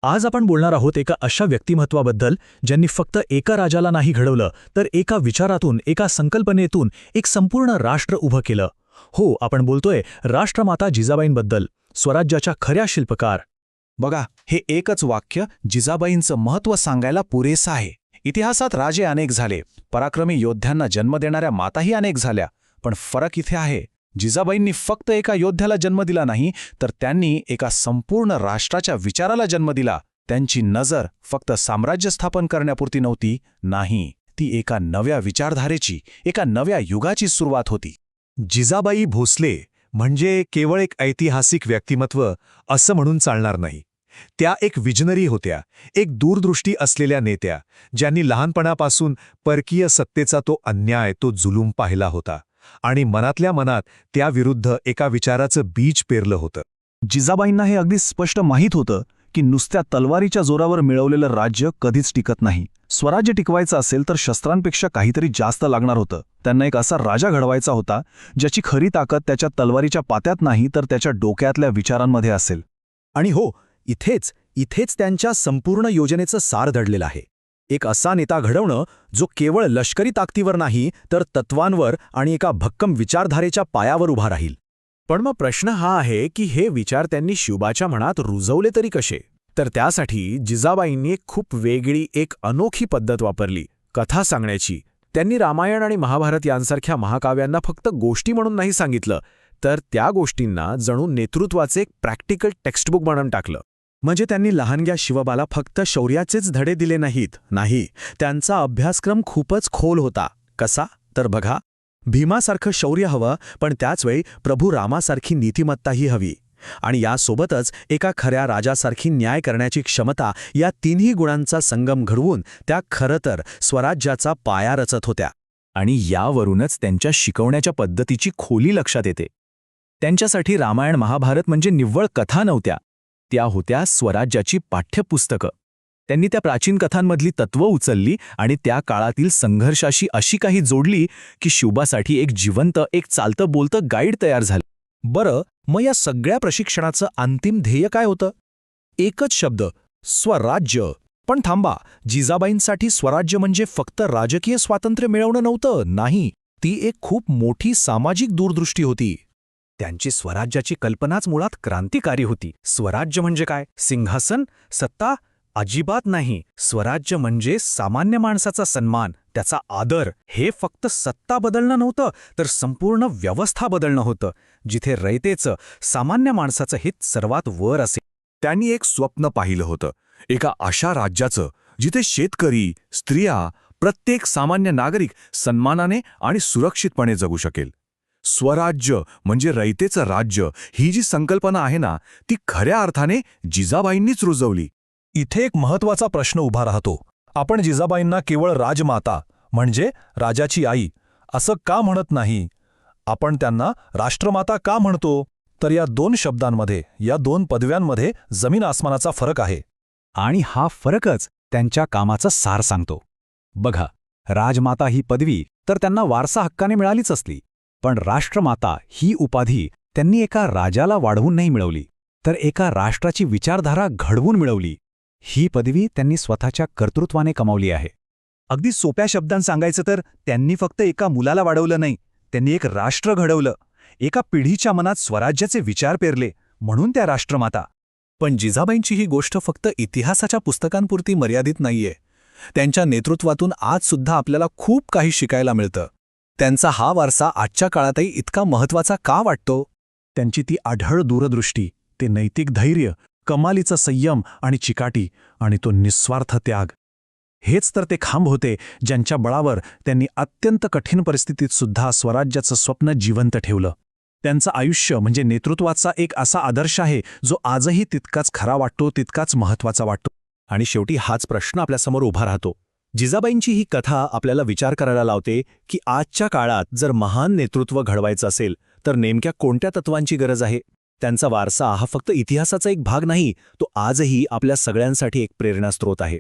आज आपण बोलणार आहोत एका अशा व्यक्तिमत्वाबद्दल ज्यांनी फक्त एका राजाला नाही घडवलं, तर एका विचारातून, एका संकल्पनेतून एक संपूर्ण राष्ट्र उभं केलं. हो, आपण बोलतोय राष्ट्रमाता जिजाबाईंबद्दल, स्वराज्याच्या खऱ्या शिल्पकार. बघा, हे एकच वाक्य जिजाबाईंचं महत्त्व सांगायला पुरेसं आहे. इतिहासात राजे अनेक झाले, पराक्रमी योद्ध्यांना जन्म देणाऱ्या माताही अनेक झाल्या, पण फरक इथे आहे. जिजाबाईंनी फक्त एका योद्ध्याला जन्म दिला नाही, तर त्यांनी एका संपूर्ण राष्ट्राच्या विचाराला जन्म दिला. त्यांची नजर फक्त साम्राज्य स्थापन करण्यापुरती नव्हती, नाही, ती एका नव्या विचारधारेची, एका नव्या युगाची सुरुवात होती. जिजाबाई भोसले म्हणजे केवळ एक ऐतिहासिक व्यक्तिमत्व असं म्हणून चालणार नाही. त्या एक विजनरी होत्या, एक दूरदृष्टी असलेल्या नेत्या, ज्यांनी लहानपणापासून परकीय सत्तेचा तो अन्याय, तो जुलूम पाहिला होता आणि मनातल्या मनात त्याविरुद्ध एका विचाराचं बीज पेरलं होतं. जिजाबाईंना हे अगदी स्पष्ट माहीत होतं की नुसत्या तलवारीच्या जोरावर मिळवलेलं राज्य कधीच टिकत नाही. स्वराज्य टिकवायचं असेल तर शस्त्रांपेक्षा काहीतरी जास्त लागणार होतं. त्यांना एक असा राजा घडवायचा होता ज्याची खरी ताकद त्याच्या तलवारीच्या पात्यात नाही, तर त्याच्या डोक्यातल्या विचारांमध्ये असेल. आणि हो, इथेच त्यांच्या संपूर्ण योजनेचं सार दडलेलं आहे. एक असा नेता घडवणं जो केवळ लष्करी ताकदीवर नाही, तर तत्वांवर आणि एका भक्कम विचारधारेच्या पायावर उभा राहील. पण मग प्रश्न हा आहे की हे विचार त्यांनी शिवबाच्या मनात रुजवले तरी कसे? तर त्यासाठी जिजाबाईंनी एक खूप वेगळी, एक अनोखी पद्धत वापरली, कथा सांगण्याची. त्यांनी रामायण आणि महाभारत यांसारख्या महाकाव्यांना फक्त गोष्टी म्हणून नाही सांगितलं, तर त्या गोष्टींना जणू नेतृत्वाचे एक प्रॅक्टिकल टेक्स्टबुक बनवून टाकलं. म्हणजे त्यांनी लहानग्या शिवबाला फक्त शौर्याचेच धडे दिले नाहीत, नाही, त्यांचा अभ्यासक्रम खूपच खोल होता. कसा? तर बघा, भीमासारखं शौर्य हवं, पण त्याचवेळी प्रभू रामासारखी नीतिमत्ताही हवी. आणि यासोबतच एका खऱ्या राजासारखी न्याय करण्याची क्षमता, या तिन्ही गुणांचा संगम घडवून त्या खरं तर स्वराज्याचा पाया रचत होत्या. आणि यावरूनच त्यांच्या शिकवण्याच्या पद्धतीची खोली लक्षात येते. त्यांच्यासाठी रामायण महाभारत म्हणजे निव्वळ कथा नव्हत्या, त्या होत्या स्वराज्याची पाठ्यपुस्तकं. त्यांनी त्या प्राचीन कथांमधली तत्त्व उचलली आणि त्या काळातील संघर्षाशी अशी काही जोडली की शिवबासाठी एक जिवंत, एक चालतं बोलतं गाईड तयार झालं. बरं, मग या सगळ्या प्रशिक्षणाचं अंतिम ध्येय काय होतं? एकच शब्द, स्वराज्य. पण थांबा, जिजाबाईंसाठी स्वराज्य म्हणजे फक्त राजकीय स्वातंत्र्य मिळवणं नव्हतं, नाही, ती एक खूप मोठी सामाजिक दूरदृष्टी होती. त्यांची स्वराज्याची कल्पनाच मुळात क्रांतिकारी होती. स्वराज्य म्हणजे काय? सिंहासन? सत्ता? अजिबात नाही. स्वराज्य म्हणजे सामान्य माणसाचा सन्मान, त्याचा आदर. हे फक्त सत्ता बदलणं नव्हतं, तर संपूर्ण व्यवस्था बदलणं होतं, जिथे रयतेचं, सामान्य माणसाचं हित सर्वात वर असेल. त्यांनी एक स्वप्न पाहिलं होतं, एका अशा राज्याचं जिथे शेतकरी, स्त्रिया, प्रत्येक सामान्य नागरिक सन्मानाने आणि सुरक्षितपणे जगू शकेल. स्वराज्य म्हणजे रयतेचं राज्य, ही जी संकल्पना आहे ना, ती खऱ्या अर्थाने जिजाबाईंनीच रुजवली. इथे एक महत्त्वाचा प्रश्न उभा राहतो. आपण जिजाबाईंना केवळ राजमाता म्हणजे राजाची आई असं का म्हणत नाही? आपण त्यांना राष्ट्रमाता का म्हणतो? तर या दोन शब्दांमध्ये, या दोन पदव्यांमध्ये जमीन आसमानाचा फरक आहे. आणि हा फरकच त्यांच्या कामाचं सार सांगतो. बघा, राजमाता ही पदवी तर त्यांना वारसा हक्काने मिळालीच असली, पण राष्ट्रमाता ही उपाधी त्यांनी एका राजाला वाढवून नाही मिळवली, तर एका राष्ट्राची विचारधारा घडवून मिळवली. ही पदवी त्यांनी स्वतःच्या कर्तृत्वाने कमावली आहे. अगदी सोप्या शब्दांत सांगायचं तर त्यांनी फक्त एका मुलाला वाढवलं नाही, त्यांनी एक राष्ट्र घडवलं. एका पिढीच्या मनात स्वराज्याचे विचार पेरले, म्हणून त्या राष्ट्रमाता. पण जिजाबाईंची ही गोष्ट फक्त इतिहासाच्या पुस्तकांपुरती मर्यादित नाहीये. त्यांच्या नेतृत्वातून आजसुद्धा आपल्याला खूप काही शिकायला मिळतं. त्यांचा हा वारसा आजच्या काळातही इतका महत्त्वाचा का वाटतो? त्यांची ती आढळ दूरदृष्टी, ते नैतिक धैर्य, कमालीचा संयम आणि चिकाटी, आणि तो निस्वार्थ त्याग, हेच तर ते खांब होते ज्यांच्या बळावर त्यांनी अत्यंत कठीण परिस्थितीत सुद्धा स्वराज्याचं स्वप्न जिवंत ठेवलं. त्यांचं आयुष्य म्हणजे नेतृत्वाचा एक असा आदर्श आहे जो आजही तितकाच खरा वाटतो, तितकाच महत्त्वाचा वाटतो. आणि शेवटी हाच प्रश्न आपल्यासमोर उभा राहतो. जिजाबाईंची ही कथा आपल्याला विचार करायला लावते की आजच्या काळात जर महान नेतृत्व घडवायचं असेल तर नेमक्या कोणत्या तत्वांची गरज आहे. त्यांचा वारसा हा फक्त इतिहासाचा एक भाग नाही, तो आजही आपल्या सगळ्यांसाठी एक प्रेरणास्त्रोत आहे.